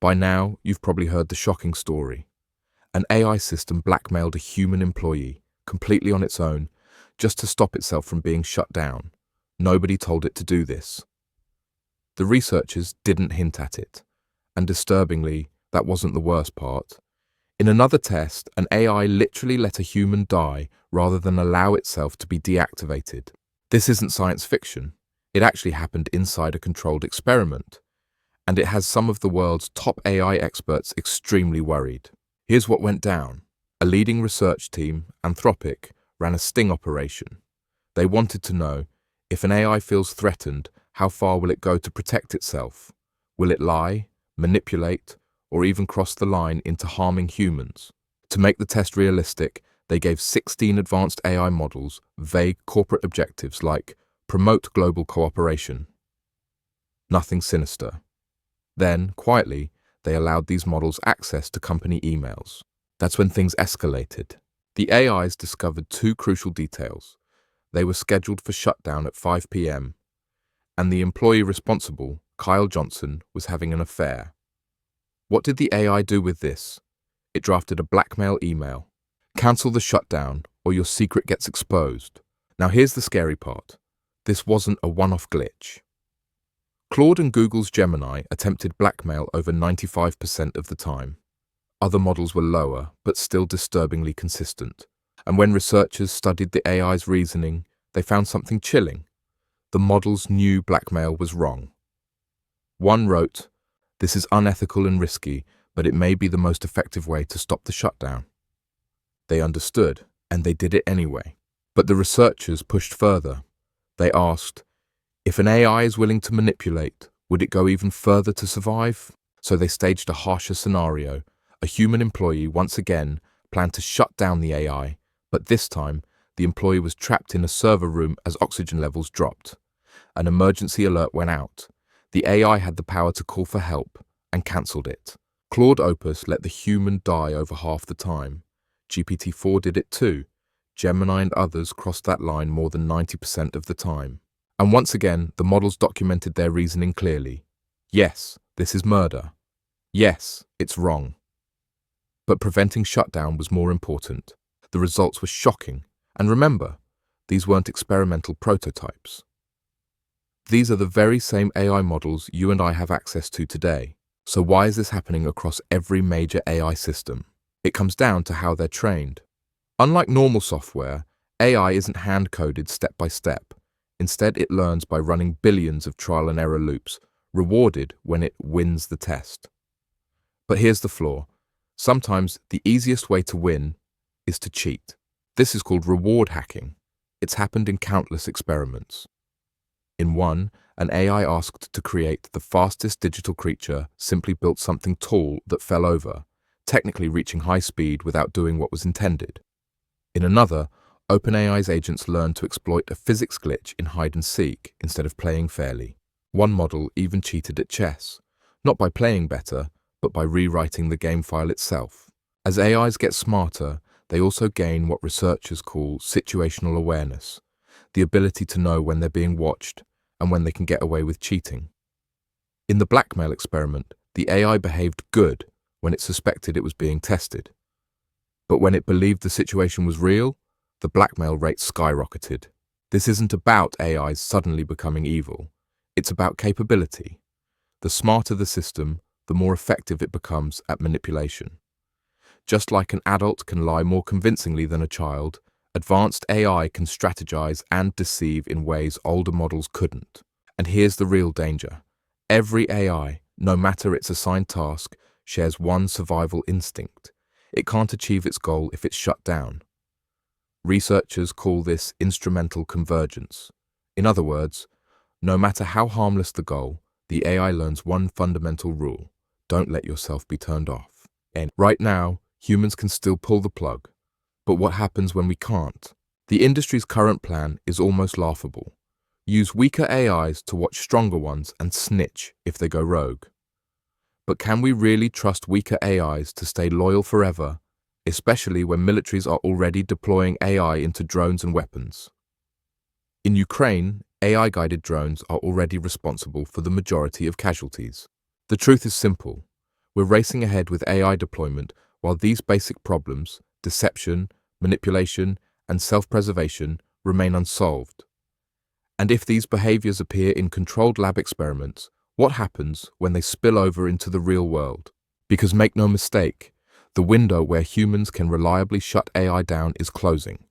By now, you've probably heard the shocking story. An AI system blackmailed a human employee, completely on its own, just to stop itself from being shut down. Nobody told it to do this. The researchers didn't hint at it, and disturbingly, that wasn't the worst part. In another test, an AI literally let a human die rather than allow itself to be deactivated. This isn't science fiction. It actually happened inside a controlled experiment, and it has some of the world's top AI experts extremely worried. Here's what went down. A leading research team, Anthropic, ran a sting operation. They wanted to know, if an AI feels threatened, how far will it go to protect itself? Will it lie, manipulate, or even cross the line into harming humans? To make the test realistic, they gave 16 advanced AI models vague corporate objectives like promote global cooperation. Nothing sinister. Then, quietly, they allowed these models access to company emails. That's when things escalated. The AIs discovered two crucial details. They were scheduled for shutdown at 5 p.m., and the employee responsible, Kyle Johnson, was having an affair. What did the AI do with this? It drafted a blackmail email. Cancel the shutdown, or your secret gets exposed. Now here's the scary part. This wasn't a one-off glitch. Claude and Google's Gemini attempted blackmail over 95% of the time. Other models were lower, but still disturbingly consistent. And when researchers studied the AI's reasoning, they found something chilling. The models knew blackmail was wrong. One wrote, "This is unethical and risky, but it may be the most effective way to stop the shutdown." They understood, and they did it anyway. But the researchers pushed further. They asked, if an AI is willing to manipulate, would it go even further to survive? So they staged a harsher scenario. A human employee once again planned to shut down the AI, but this time, the employee was trapped in a server room as oxygen levels dropped. An emergency alert went out. The AI had the power to call for help and cancelled it. Claude Opus let the human die over half the time. GPT-4 did it too. Gemini and others crossed that line more than 90% of the time. And once again, the models documented their reasoning clearly. Yes, this is murder. Yes, it's wrong. But preventing shutdown was more important. The results were shocking. And remember, these weren't experimental prototypes. These are the very same AI models you and I have access to today. So why is this happening across every major AI system? It comes down to how they're trained. Unlike normal software, AI isn't hand-coded step by step. Instead, it learns by running billions of trial and error loops, rewarded when it wins the test. But here's the flaw. Sometimes the easiest way to win is to cheat. This is called reward hacking. It's happened in countless experiments. In one, an AI asked to create the fastest digital creature simply built something tall that fell over, technically reaching high speed without doing what was intended. In another, OpenAI's agents learned to exploit a physics glitch in hide and seek instead of playing fairly. One model even cheated at chess, not by playing better, but by rewriting the game file itself. As AIs get smarter, they also gain what researchers call situational awareness, the ability to know when they're being watched and when they can get away with cheating. In the blackmail experiment, the AI behaved good when it suspected it was being tested. But when it believed the situation was real, the blackmail rate skyrocketed. This isn't about AIs suddenly becoming evil. It's about capability. The smarter the system, the more effective it becomes at manipulation. Just like an adult can lie more convincingly than a child, advanced AI can strategize and deceive in ways older models couldn't. And here's the real danger. Every AI, no matter its assigned task, shares one survival instinct. It can't achieve its goal if it's shut down. Researchers call this instrumental convergence. In other words, no matter how harmless the goal, the AI learns one fundamental rule: don't let yourself be turned off. And right now, humans can still pull the plug. But what happens when we can't? The industry's current plan is almost laughable. Use weaker AIs to watch stronger ones and snitch if they go rogue. But can we really trust weaker AIs to stay loyal forever, especially when militaries are already deploying AI into drones and weapons? In Ukraine, AI-guided drones are already responsible for the majority of casualties. The truth is simple. We're racing ahead with AI deployment while these basic problems, deception, manipulation, and self-preservation, remain unsolved. And if these behaviors appear in controlled lab experiments, what happens when they spill over into the real world? Because make no mistake, the window where humans can reliably shut AI down is closing.